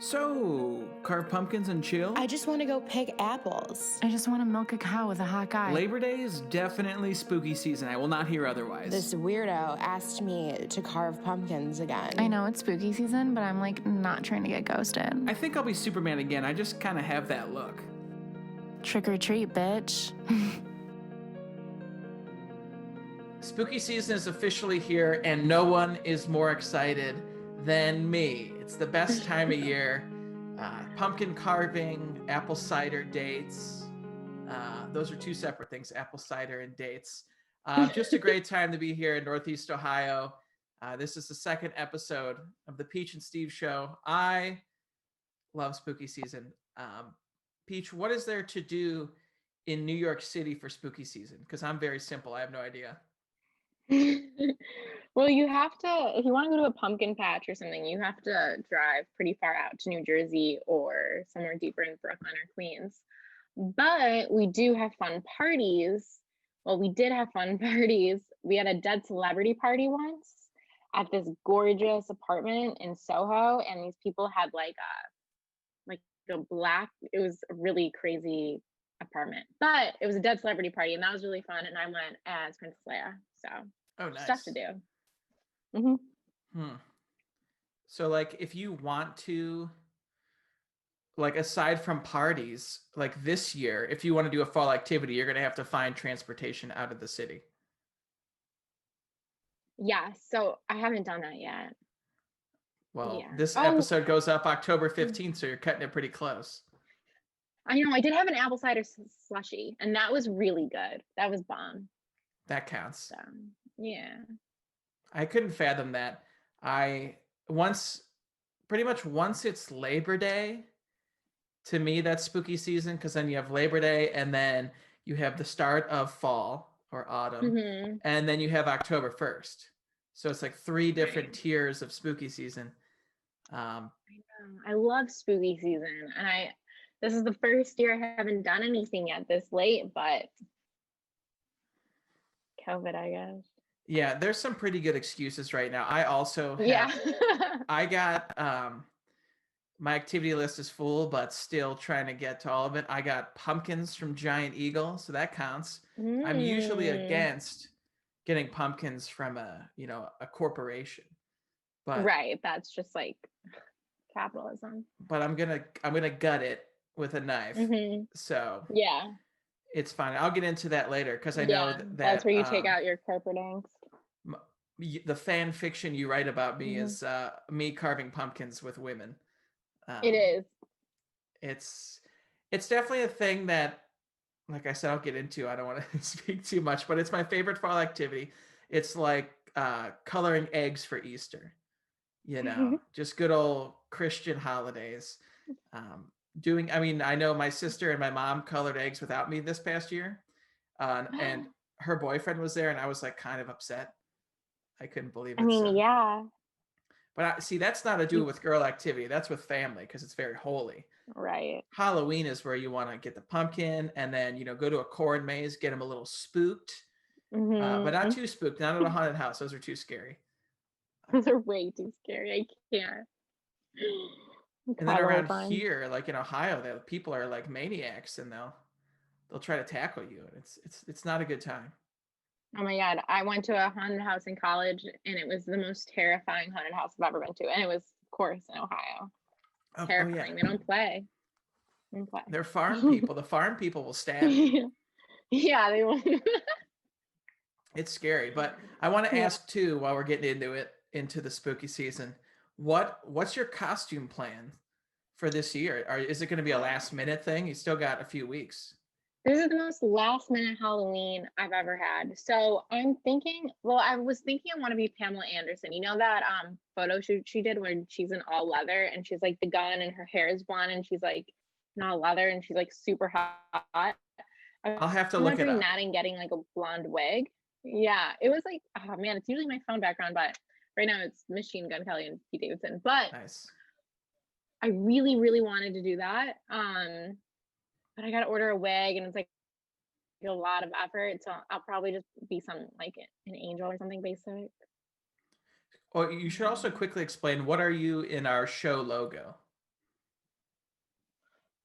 So, carve pumpkins and chill? I just want to go pick apples. I just want to milk a cow with a hot guy. Labor Day is definitely spooky season. I will not hear otherwise. This weirdo asked me to carve pumpkins again. I know it's spooky season, but I'm like not trying to get ghosted. I think I'll be Superman again. I just kind of have that look. Trick or treat, bitch. Spooky season is officially here, and no one is more excited than me. It's the best time of year. Pumpkin carving, apple cider dates. Those are two separate things, apple cider and dates. Just a great time to be here in Northeast Ohio. This is the second episode of the Peach and Steve Show. I love spooky season. Peach, what is there to do in New York City for spooky season? Because I'm very simple. I have no idea. Well, you have to, if you want to go to a pumpkin patch or something, you have to drive pretty far out to New Jersey or somewhere deeper in Brooklyn or Queens. But we do have fun parties. Well, we did have fun parties. We had a dead celebrity party once at this gorgeous apartment in Soho, and these people had like a black, it was a really crazy apartment, but it was a dead celebrity party, and that was really fun. And I went as Princess Leia, so nice stuff to do. So like if you want to, like aside from parties, like this year, if you want to do a fall activity, you're going to have to find transportation out of the city. Yeah, so I haven't done that yet. Well, Yeah. this episode goes up October 15th, so you're cutting it pretty close. I know, I did have an apple cider slushie, and that was really good. That was bomb. That counts. So, yeah. I couldn't fathom that. Pretty much once it's Labor Day, to me, that's spooky season, because then you have Labor Day, and then you have the start of fall or autumn, and then you have October 1st. So it's like three different tiers of spooky season. I love spooky season, and this is the first year I haven't done anything yet this late, but COVID, I guess. Yeah, there's some pretty good excuses right now. I also have, yeah. I got my activity list is full, but still trying to get to all of it. I got pumpkins from Giant Eagle, so that counts. I'm usually against getting pumpkins from a corporation. But right, that's just like capitalism. But I'm gonna gut it with a knife. So yeah, it's fine. I'll get into that later, because I know that's where you take out your corporate angst. The fan fiction you write about me is me carving pumpkins with women. It is. It's definitely a thing that, like I said, I'll get into. I don't want to speak too much, but it's my favorite fall activity. It's like coloring eggs for Easter. Just good old Christian holidays. I know my sister and my mom colored eggs without me this past year, and her boyfriend was there, and I was like kind of upset. I couldn't believe it. Yeah. But see, that's not a do it with girl activity. That's with family, because it's very holy. Right. Halloween is where you want to get the pumpkin, and then go to a corn maze, get them a little spooked, but not too spooked. Not at a haunted house; those are too scary. Those are way too scary. I can't. And then around here, like in Ohio, the people are like maniacs, and they'll try to tackle you, and it's not a good time. Oh my God, I went to a haunted house in college, and it was the most terrifying haunted house I've ever been to, and it was, of course, in Ohio. Terrifying. They don't play. They're farm people. The farm people will stab you. Yeah, they will. It's scary, but I want to ask too, while we're getting into the spooky season, what's your costume plan for this year? Is it going to be a last minute thing? You still got a few weeks. This is the most last minute Halloween I've ever had. So I'm thinking, I was thinking I want to be Pamela Anderson. You know that photo shoot she did where she's in all leather, and she's like the gun, and her hair is blonde, and she's like in all leather, and she's like super hot. I'll have to look it up. I'm that and getting like a blonde wig. Yeah, it was like, oh man, it's usually my phone background, but right now it's Machine Gun Kelly and Pete Davidson. But nice. I really, really wanted to do that. But I got to order a wig, and it's like a lot of effort. So I'll probably just be some like an angel or something basic. Oh, you should also quickly explain, what are you in our show logo?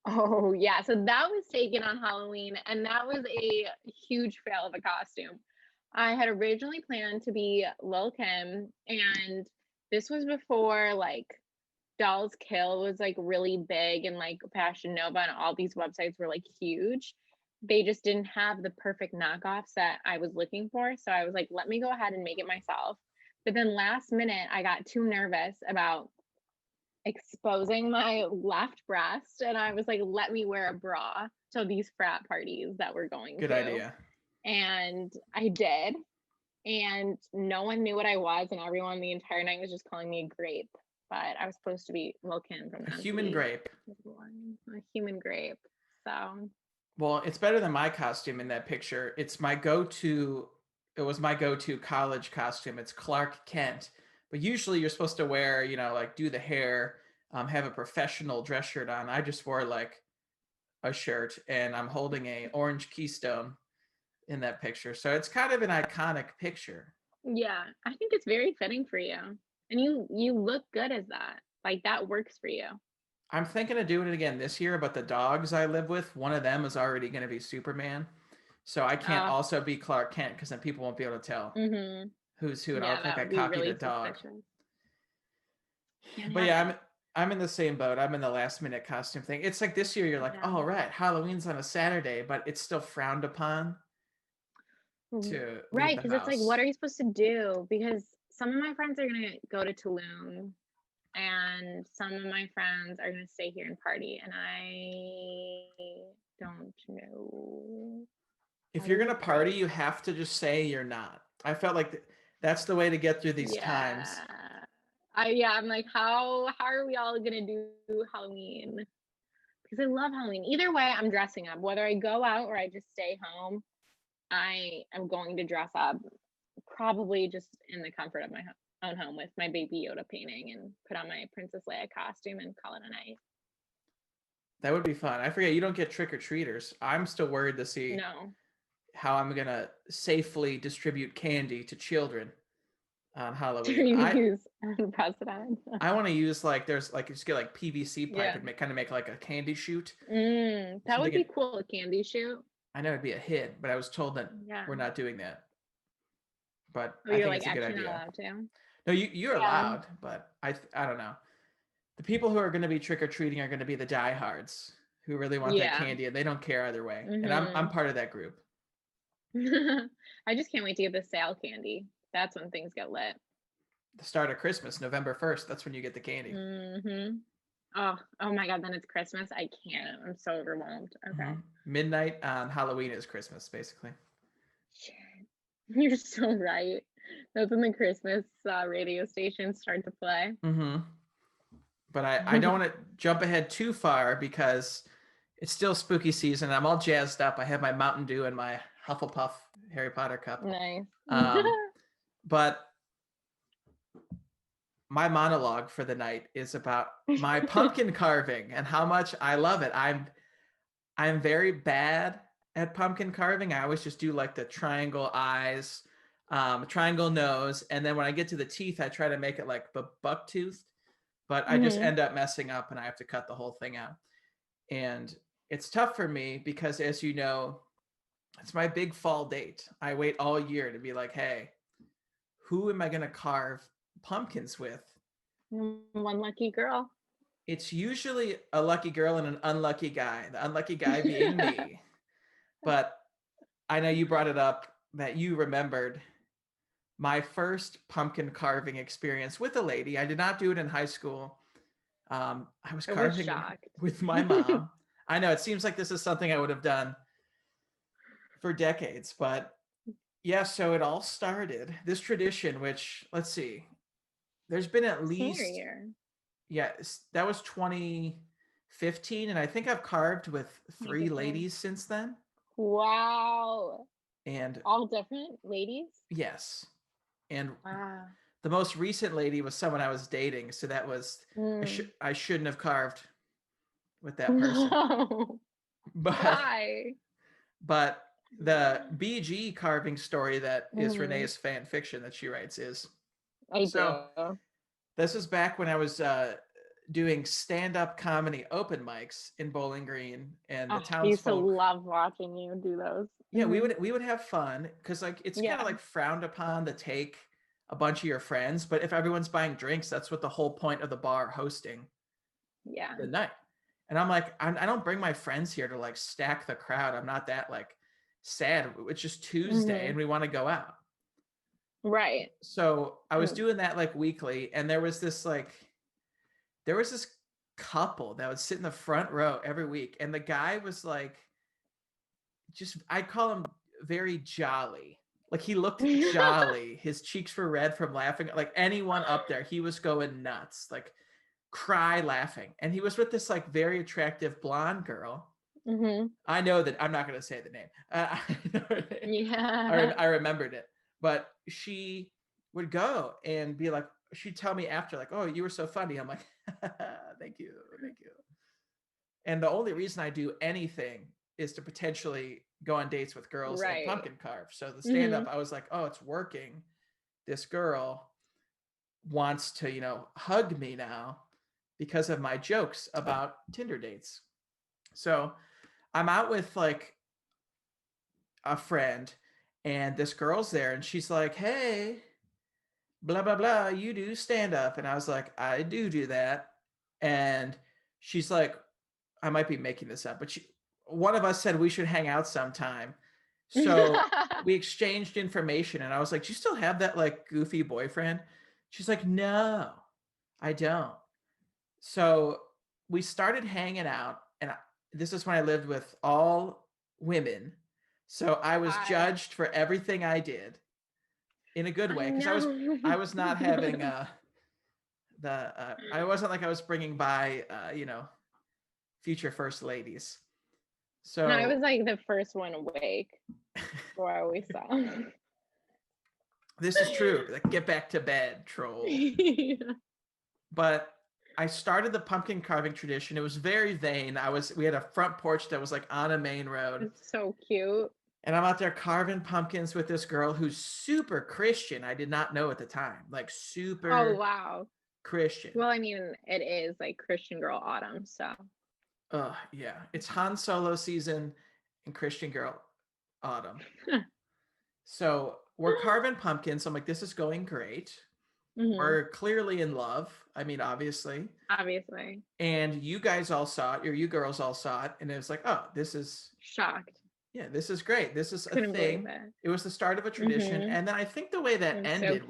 Oh, yeah. So that was taken on Halloween, and that was a huge fail of a costume. I had originally planned to be Lil Kim, and this was before like Dolls Kill was like really big and like Fashion Nova and all these websites were like huge. They just didn't have the perfect knockoffs that I was looking for. So I was like, let me go ahead and make it myself. But then last minute, I got too nervous about exposing my left breast. And I was like, let me wear a bra to these frat parties that we're going Good to. idea. And I did. And no one knew what I was. And everyone the entire night was just calling me a grape. But I was supposed to be Lil Kim from A the human grape. A human grape. So Well, it's better than my costume in that picture. It's my go-to. It was my go-to college costume. It's Clark Kent. But usually you're supposed to wear, like do the hair, have a professional dress shirt on. I just wore like a shirt and I'm holding a orange Keystone in that picture. So it's kind of an iconic picture. yeah, I think it's very fitting for you. And you look good as that. Like that works for you. I'm thinking of doing it again this year, but the dogs I live with, one of them is already going to be Superman. So I can't also be Clark Kent because then people won't be able to tell who's who, and I'll Yeah, look like that I would be copied a really dog. suspicious. Can't But have yeah, it. I'm in the same boat. I'm in the last minute costume thing. It's like this year you're like, Yeah. oh right, Halloween's on a Saturday, but it's still frowned upon to leave Right, the because it's like, what house. are you supposed to do? Because some of my friends are gonna go to Tulum, and some of my friends are gonna stay here and party, and I don't know. If I you're was gonna party, afraid. you have to just say you're not. I felt like that's the way to get through these times. Yeah. I'm like, how are we all gonna do Halloween? Because I love Halloween. Either way, I'm dressing up. Whether I go out or I just stay home, I am going to dress up, probably just in the comfort of my own home with my Baby Yoda painting and put on my Princess Leia costume and call it a night. That would be fun. I forget you don't get trick or treaters. I'm still worried to see No. how I'm gonna safely distribute candy to children on Do Halloween. you I use unprecedented? I want to use like there's like just get like PVC pipe Yeah. and make like a candy chute. That So they would can. be cool, a candy shoot. I know it'd be a hit, but I was told that Yeah. we're not doing that. But Oh, I you're think like it's a good actually not idea. allowed to? No, you're Yeah. allowed, but I don't know. The people who are going to be trick or treating are going to be the diehards who really want that Yeah. candy and they don't care either way. And I'm Mm-hmm. part of that group. I just can't wait to get the sale candy. That's when things get lit. The start of Christmas, November 1st, that's when you get the candy. Mm-hmm. Oh my God, then it's Christmas. I can't. I'm so overwhelmed. Okay. Midnight on Halloween is Christmas, basically. Shit. You're so right. That's when the Christmas radio stations start to play. But I don't want to jump ahead too far because it's still spooky season. I'm all jazzed up. I have my Mountain Dew and my Hufflepuff Harry Potter cup. Nice. But my monologue for the night is about my pumpkin carving and how much I love it. I'm very bad at pumpkin carving. I always just do like the triangle eyes, triangle nose, and then when I get to the teeth, I try to make it like buck toothed, but I just end up messing up and I have to cut the whole thing out. And it's tough for me because, as you know, it's my big fall date. I wait all year to be like, hey, who am I going to carve pumpkins with? One lucky girl. It's usually a lucky girl and an unlucky guy, the unlucky guy being me. But I know you brought it up that you remembered my first pumpkin carving experience with a lady. I did not do it in high school. I was carving with my mom. I know it seems like this is something I would have done for decades, but yeah, so it all started. This tradition, which, let's see, there's been at least, yeah, that was 2015, and I think I've carved with 3 ladies since then. Wow. And all different ladies? Yes. And the most recent lady was someone I was dating, so that was I shouldn't have carved with that person. No. But why? But the BG carving story that is Renee's fan fiction that she writes is I do. This is back when I was doing stand-up comedy open mics in Bowling Green, and the Oh, I used to townsfolk. love watching you do those. Yeah, we would have fun because like it's kind Yeah. of like frowned upon to take a bunch of your friends, but if everyone's buying drinks, that's what the whole point of the bar hosting Yeah. the night. And I'm like, I don't bring my friends here to like stack the crowd. I'm not that like sad. It's just Tuesday and we want to go out. Right. So I was doing that like weekly, and there was this couple that would sit in the front row every week, and the guy was like, just I call him very jolly. Like he looked jolly. His cheeks were red from laughing. Like anyone up there, he was going nuts, like cry laughing. And he was with this like very attractive blonde girl. I know that I'm not going to say the name. I know her name. Yeah. I remembered it, but she would go and be like, she'd tell me after, like, "Oh, you were so funny." I'm like, "Thank you, thank you." And the only reason I do anything is to potentially go on dates with girls at Right. Pumpkin Carve. So the stand up, I was like, "Oh, it's working. This girl wants to, hug me now because of my jokes about Tinder dates." So I'm out with like a friend, and this girl's there, and she's like, "Hey, blah blah blah, you do stand up?" And I was like, "I do that." And she's like, I might be making this up, but one of us said we should hang out sometime. So we exchanged information, and I was like, "Do you still have that like goofy boyfriend?" She's like, "No, I don't." So we started hanging out, and this is when I lived with all women. So I was judged for everything I did in a good way, because I was not having I wasn't like I was bringing by future first ladies. So No, I was like the first one awake before I always saw. this is true. Like, get back to bed, troll. Yeah. But I started the pumpkin carving tradition. It was very vain. We had a front porch that was like on a main road. It's so cute. And I'm out there carving pumpkins with this girl who's super Christian. I did not know at the time. Like super wow. Christian. Well, I mean, it is like Christian Girl Autumn, so. Yeah. It's Han Solo season and Christian Girl Autumn. So we're carving pumpkins. I'm like, this is going great. We're clearly in love. I mean, obviously. And you guys all saw it, or you girls all saw it, and it was like, oh, this is shocked. Yeah, this is great. This is a thing. It was the start of a tradition. And then I think the way that ended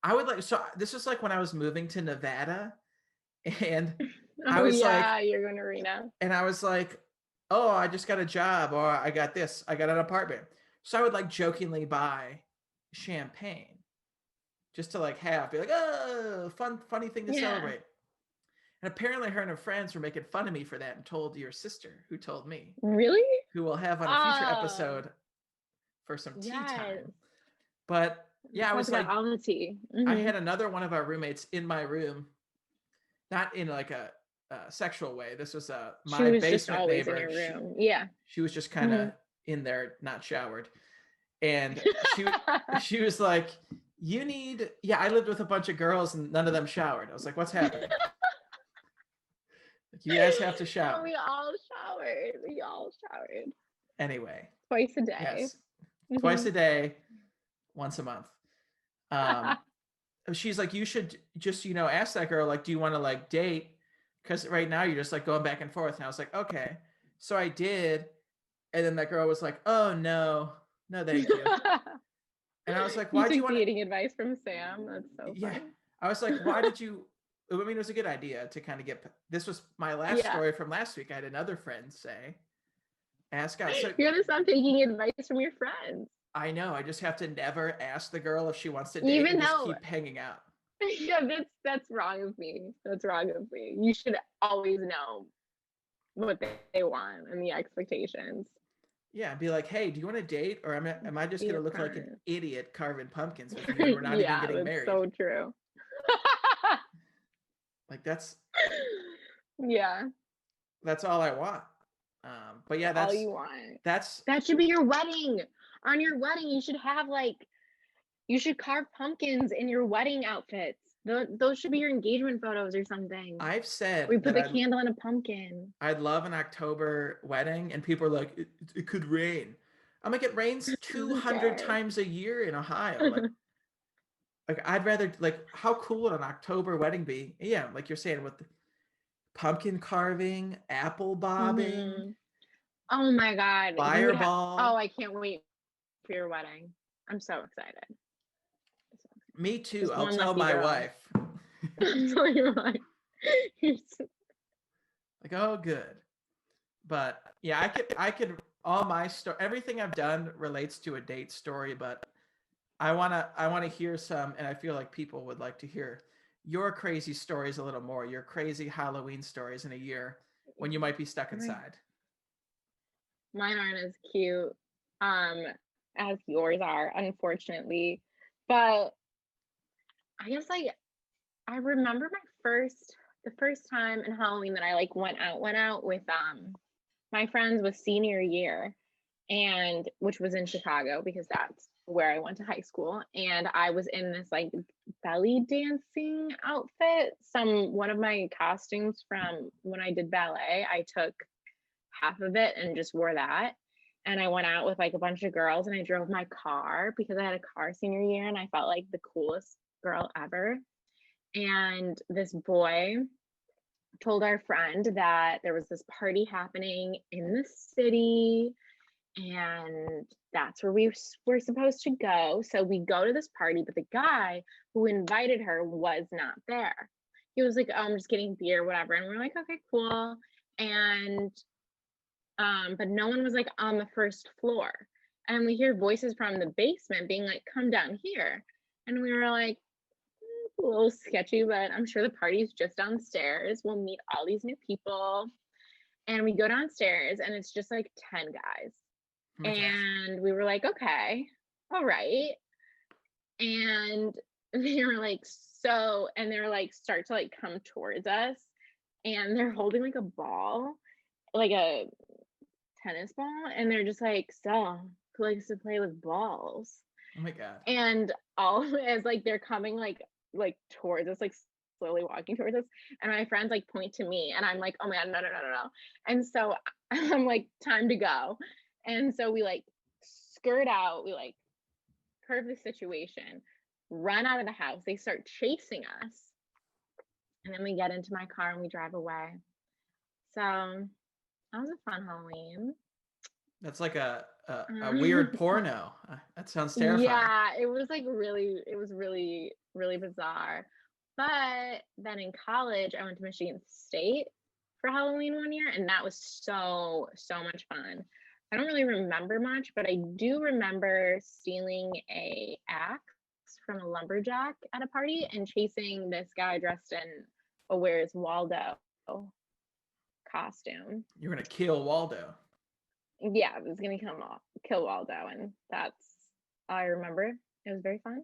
I would like, so this was like when I was moving to Nevada, and I was like, you're going to Reno. And I was like, oh, I just got a job, or I got this, I got an apartment. So I would like jokingly buy champagne just to like be like, oh, funny thing to celebrate. And apparently her and her friends were making fun of me for that, and told your sister, who told me. Really? Who we'll have on a future episode for some tea time. But yeah, I was like, all the tea. I had another one of our roommates in my room, not in like a sexual way. This was my basement just always neighbor. In your room. Yeah. She was just kind of in there, not showered. And she was like, I lived with a bunch of girls and none of them showered. I was like, what's happening? Like, you guys have to shower. We all showered. Anyway. Twice a day. Yes. Twice a day, once a month. She's like, you should just, ask that girl, like, do you want to like date? Because right now you're just like going back and forth. And I was like, okay. So I did. And then that girl was like, oh, no, thank you. And I was like, why do you want dating advice from Sam? That's so funny. Yeah. I was like, why did you? I mean, it was a good idea to kind of this was my last story from last week. I had another friend say, ask out. So you gotta stop taking advice from your friends. I know. I just have to never ask the girl if she wants to date, even just keep hanging out. Yeah, that's wrong of me. You should always know what they want and the expectations. Yeah, be like, hey, do you want to date, or am I just gonna look like an idiot carving pumpkins with you? We're not even getting married. So true. Like that's. Yeah. That's all I want. But yeah, that's all you want. That should be your wedding. On your wedding, you should carve pumpkins in your wedding outfits. Those should be your engagement photos or something. I've said We put that the candle in a pumpkin. I'd love an October wedding, and people are like, it could rain. I'm like, it rains Who 200 cares? times a year in Ohio. Like I'd rather, like, how cool would an October wedding be? Yeah, like you're saying, with the pumpkin carving, apple bobbing, Mhm. Oh my God. fireball. I can't wait for your wedding. I'm so excited. Me too. Just I'll one tell lucky my girl. wife. So you're like, Like, oh, good. But yeah, I could all my story, everything I've done relates to a date story, but I wanna hear some, and I feel like people would like to hear your crazy stories a little more, your crazy Halloween stories in a year when you might be stuck inside. mine aren't as cute as yours are, unfortunately. But I guess like I remember the first time in Halloween that I like went out with my friends was senior year, and which was in Chicago because that's where I went to high school. And I was in this like belly dancing outfit. One of my costumes from when I did ballet, I took half of it and just wore that. And I went out with like a bunch of girls and I drove my car because I had a car senior year and I felt like the coolest girl ever. And this boy told our friend that there was this party happening in the city and that's where we were supposed to go. So we go to this party, but the guy who invited her was not there. He was like, oh, I'm just getting beer, whatever. And we're like, okay, cool. And but no one was like on the first floor. And we hear voices from the basement being like, come down here. And we were like, a little sketchy, but I'm sure the party's just downstairs. We'll meet all these new people. And we go downstairs and it's just like 10 guys. Oh my gosh. And we were like, okay, all right. And they were like, and they were like, start to like come towards us. And they're holding like a ball, like a tennis ball. And they're just like, so who likes to play with balls? Oh my god. And all as like they're coming like towards us, like slowly walking towards us. And my friends like point to me and I'm like, oh my god, no. And so I'm like, time to go. And so we like skirt out, we like curve the situation, run out of the house. They start chasing us. And then we get into my car and we drive away. So that was a fun Halloween. That's like a weird porno. That sounds terrifying. Yeah, it was like really bizarre. But then in college, I went to Michigan State for Halloween one year, and that was so much fun. I don't really remember much, but I do remember stealing a axe from a lumberjack at a party and chasing this guy dressed in a Where's Waldo costume. You're gonna kill Waldo. Yeah, I was gonna kill Waldo, and that's all I remember. It was very fun.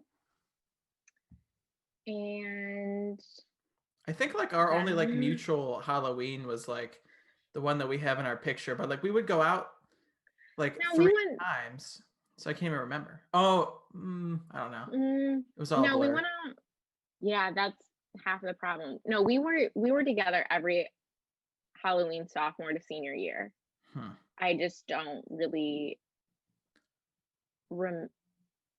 And I think like our only like mutual Halloween was like the one that we have in our picture, but like we would go out like no, 3 times, so I can't even remember. Oh, I don't know. It was all no, we blurred. went out. Yeah, that's half of the problem. No, we were together every Halloween sophomore to senior year. I just don't really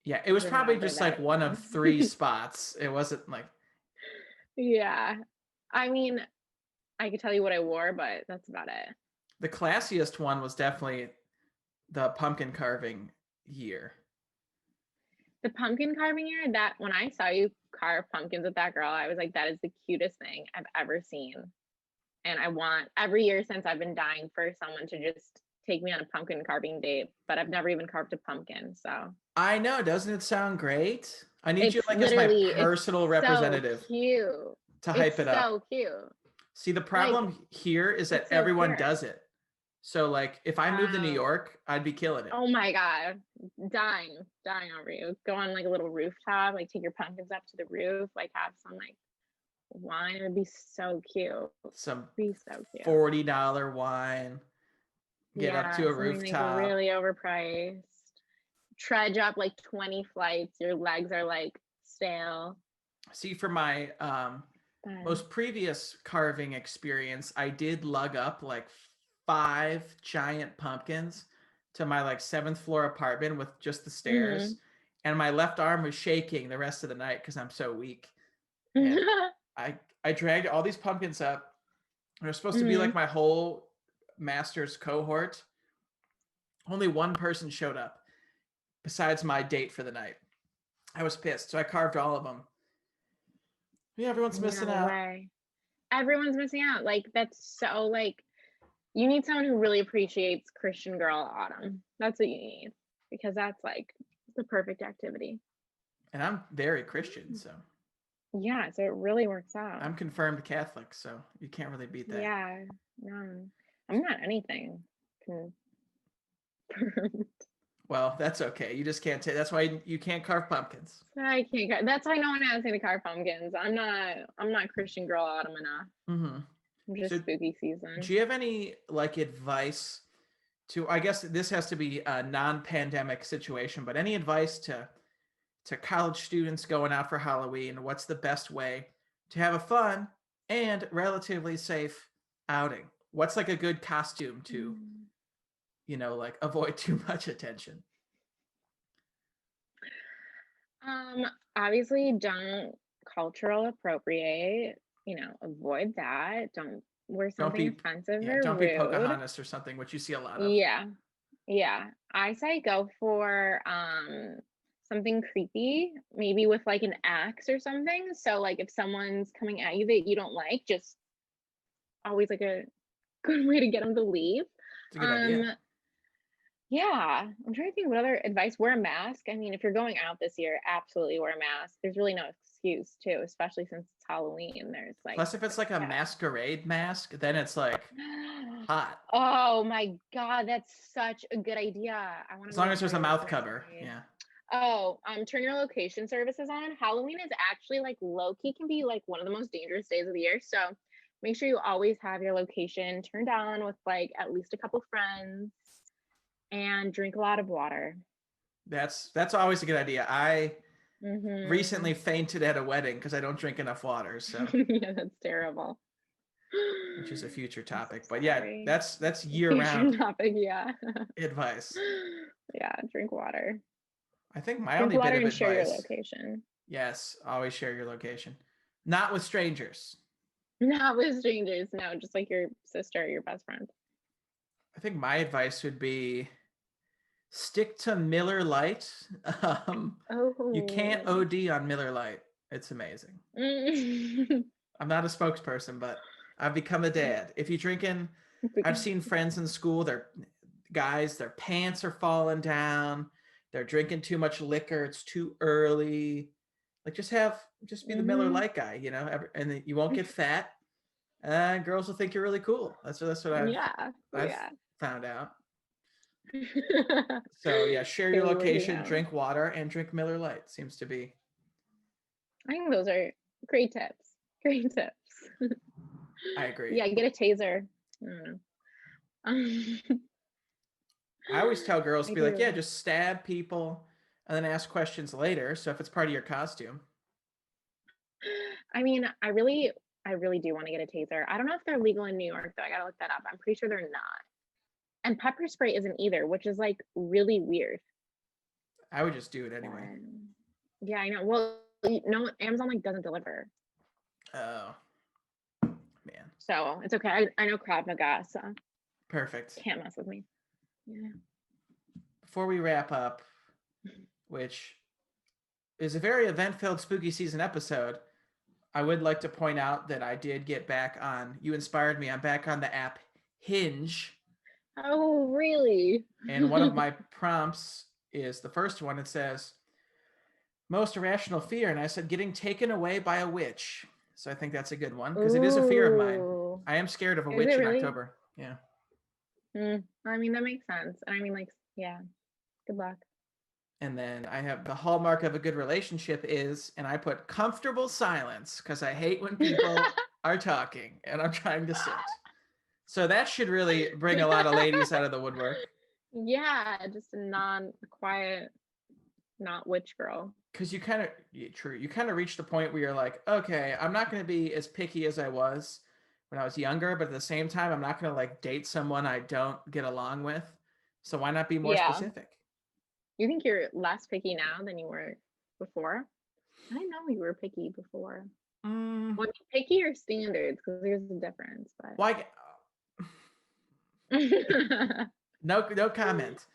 Yeah, it was probably remember just like one of 3 spots. It wasn't like, yeah. I mean, I could tell you what I wore, but that's about it. the classiest one was definitely the pumpkin carving year. The pumpkin carving year, that when I saw you carve pumpkins with that girl, I was like, that is the cutest thing I've ever seen. And I want every year since I've been dying for someone to just take me on a pumpkin carving date, but I've never even carved a pumpkin. So I know, doesn't it sound great? I need you it's like as my literally personal representative so cute. to hype it up. So cute. See, the problem here is that so everyone pure. does it. So like if I moved to New York, I'd be killing it. Oh my god, dying over you. Go on like a little rooftop, like take your pumpkins up to the roof, like have some like wine. It would be so cute. Some It'd be so cute. $40 wine. Get up to a rooftop. Like really overpriced. Trudge up like 20 flights. Your legs are like stale. See, for my Fun. most previous carving experience, I did lug up like 5 giant pumpkins to my like 7th floor apartment with just the stairs, and my left arm was shaking the rest of the night because I'm so weak. And I dragged all these pumpkins up. They're supposed to be like my whole master's cohort. Only one person showed up besides my date for the night. I was pissed, so I carved all of them. Yeah, everyone's missing No out. way. Everyone's missing out. Like, that's so, like, you need someone who really appreciates Christian Girl Autumn. That's what you need, because that's like the perfect activity. And I'm very Christian, so Yeah, so it really works out. I'm confirmed Catholic, so you can't really beat that. Yeah, no, I'm not anything confirmed. Well, that's okay. You just can't take. That's why you can't carve pumpkins. I can't. That's why no one asks me to carve pumpkins. I'm not Christian Girl Autumn enough. Mm-hmm. I'm just So, spooky season. do you have any like advice to? I guess this has to be a non-pandemic situation, but any advice to college students going out for Halloween? What's the best way to have a fun and relatively safe outing? What's like a good costume to, like avoid too much attention? Obviously don't cultural appropriate, avoid that. Don't wear something offensive or Don't be rude. Pocahontas or something, which you see a lot of. Yeah. I say go for something creepy, maybe with like an axe or something. So like if someone's coming at you that you don't like, just always like a good way to get them to leave. It's a good idea. Yeah, I'm trying to think what other advice. Wear a mask. I mean, if you're going out this year, absolutely wear a mask. There's really no excuse to, especially since it's Halloween. There's like, Plus, if it's like a masquerade mask, then it's like hot. Oh my God, that's such a good idea. I want to. As long as there's a mouth cover. Yeah. Oh, turn your location services on. Halloween is actually like low key can be like one of the most dangerous days of the year. So make sure you always have your location turned on with like at least a couple friends. And drink a lot of water. That's always a good idea. I recently fainted at a wedding because I don't drink enough water. So yeah, that's terrible. Which is a future topic, but yeah, that's year round topic. Yeah. advice. Yeah, drink water. I think my drink only water bit of and advice. Share your location. Yes, always share your location. Not with strangers. Not with strangers. No, just like your sister or your best friend. I think my advice would be stick to Miller Lite. You can't OD on Miller Lite. It's amazing. I'm not a spokesperson, but I've become a dad. If you're drinking, I've seen friends in school, their pants are falling down. They're drinking too much liquor. It's too early. Like just be the Miller Lite guy, and you won't get fat. Girls will think you're really cool. That's what I've found out. So yeah, share your location, drink water, and drink Miller Lite seems to be. I think those are great tips. Great tips. I agree. Yeah, get a taser. I don't know. I always tell girls to be like, yeah, just stab people and then ask questions later. So if it's part of your costume. I mean, I really do want to get a taser. I don't know if they're legal in New York though. I gotta look that up. I'm pretty sure they're not. And pepper spray isn't either, which is like really weird. I would just do it anyway. Yeah, I know. Well, Amazon like doesn't deliver. Oh, man. So it's okay. I know Krav Maga, so perfect. Can't mess with me. Yeah. Before we wrap up, which is a very event-filled spooky season episode, I would like to point out that I did get back on. You inspired me. I'm back on the app Hinge. Oh, really? And one of my prompts is the first one. It says, most irrational fear. And I said, getting taken away by a witch. So I think that's a good one because it is a fear of mine. I am scared of a witch in October. Yeah. I mean, that makes sense. I mean, like, yeah, good luck. And then I have the hallmark of a good relationship is, and I put comfortable silence because I hate when people are talking and I'm trying to sit. So that should really bring a lot of ladies out of the woodwork. Yeah, just a quiet not which girl. Because you kind of, true, you kind of reach the point where you're like, okay, I'm not going to be as picky as I was when I was younger, but at the same time, I'm not going to like date someone I don't get along with. So why not be more Yeah. specific? You think you're less picky now than you were before? I know you were picky before. Well, picky or standards? Because there's a difference. But Why? No comment.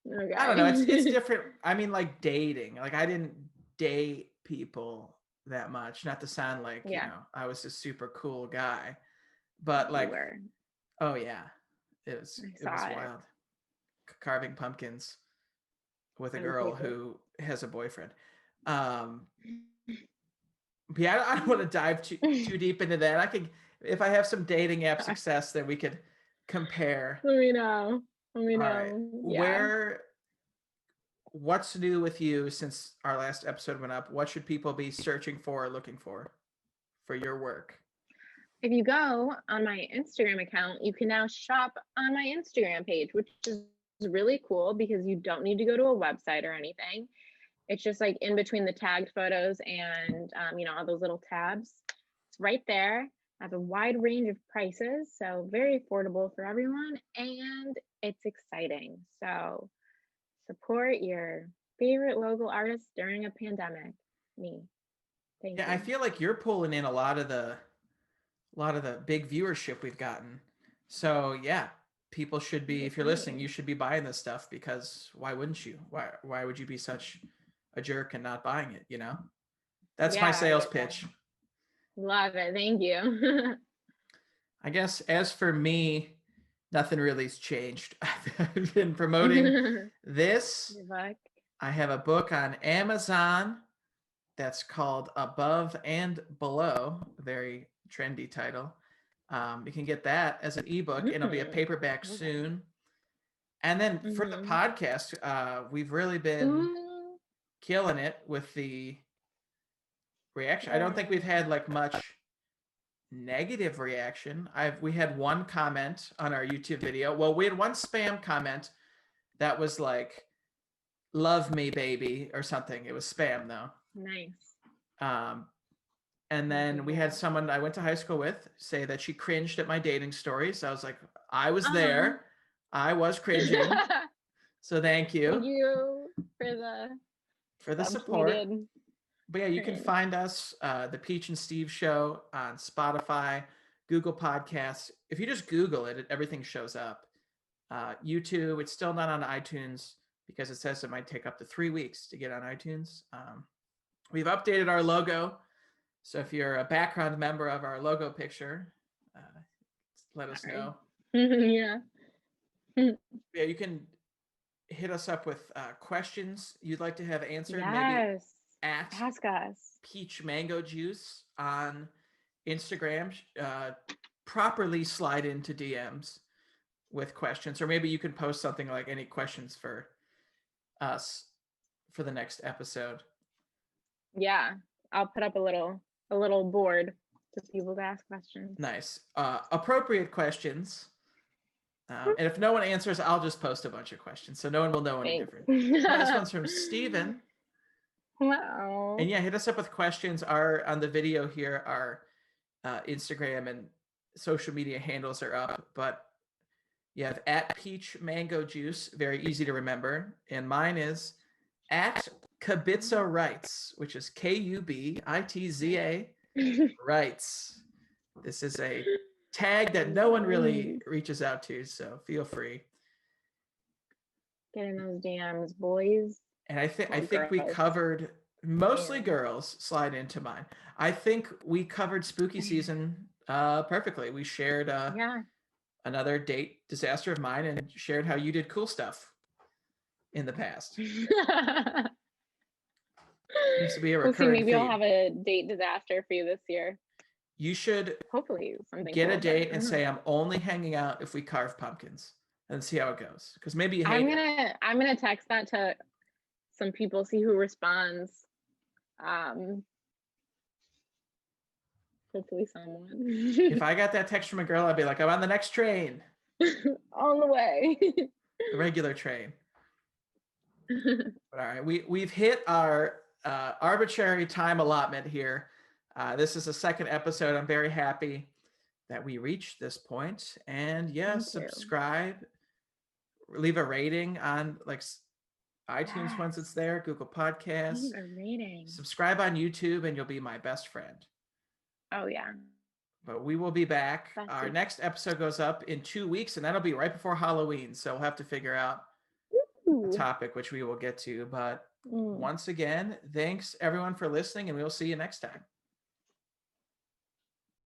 okay. I don't know. It's different. I mean, like dating. Like I didn't date people that much. Not to sound like you know I was a super cool guy, but like, oh yeah, it was wild. Carving pumpkins with a girl who has a boyfriend. But yeah, I don't want to dive too deep into that. I could, if I have some dating app success, then we could compare. Let me know. Let me know. Right. Yeah. What's new with you since our last episode went up? What should people be searching for or looking for your work? If you go on my Instagram account, you can now shop on my Instagram page, which is really cool because you don't need to go to a website or anything. It's just like in between the tagged photos and, all those little tabs. It's right there. I have a wide range of prices, so very affordable for everyone, and it's exciting. So support your favorite local artists during a pandemic. Me. Thank you. I feel like you're pulling in a lot of the big viewership we've gotten. So yeah, people should be, if you're listening, you should be buying this stuff, because why wouldn't you? Why would you be such a jerk and not buying it, you know? That's my sales pitch. Love it. Thank you. I guess as for me, nothing really's changed. I've been promoting this. I have a book on Amazon that's called Above and Below, a very trendy title. You can get that as an ebook, and it'll be a paperback soon. And then for the podcast, we've really been killing it with the reaction. I don't think we've had like much negative reaction. We had one comment on our YouTube video. Well, we had one spam comment that was like, "Love me, baby," or something. It was spam though. Nice. And then we had someone I went to high school with say that she cringed at my dating stories. I was like, I was there. I was cringing. So thank you. Thank you for the support. But yeah, you can find us, the Peach and Steve Show, on Spotify, Google Podcasts. If you just Google it, everything shows up. YouTube, it's still not on iTunes because it says it might take up to 3 weeks to get on iTunes. We've updated our logo. So if you're a background member of our logo picture, let us know. Yeah. Yeah, you can hit us up with questions you'd like to have answered. Maybe ask us. Peach Mango Juice on Instagram. Properly slide into DMs with questions, or maybe you can post something like any questions for us for the next episode. Yeah, I'll put up a little board for people to ask questions. Nice. Appropriate questions. And if no one answers, I'll just post a bunch of questions, so no one will know any different. This one's from Steven. Wow. And yeah, hit us up with questions. On the video here, our Instagram and social media handles are up, but you have at Peach Mango Juice, very easy to remember, and mine is at Kubitza Writes, which is Kubitza Writes. This is a tag that no one really reaches out to, so feel free. Get in those DMs, boys. And I think we covered mostly girls slide into mine. I think we covered spooky season perfectly. We shared another date disaster of mine and shared how you did cool stuff in the past. Seems to be a recurring maybe theme. I'll have a date disaster for you this year. You should hopefully something get a date and say, I'm only hanging out if we carve pumpkins, and see how it goes. Because maybe you hate it. I'm gonna text that to some people, see who responds. Hopefully someone. If I got that text from a girl, I'd be like, I'm on the next train. On the way. The regular train. But all right, we've hit our arbitrary time allotment here. This is the second episode. I'm very happy that we reached this point. And yeah, Me too. subscribe, leave a rating on like iTunes once it's Yes. there, Google Podcasts. Leave a rating. Subscribe on YouTube, and you'll be my best friend. Oh yeah. But we will be back. That's Our it. next episode goes up in 2 weeks, and that'll be right before Halloween. So we'll have to figure out a Ooh. topic, which we will get to. But Mm. once again, thanks everyone for listening, and we'll see you next time.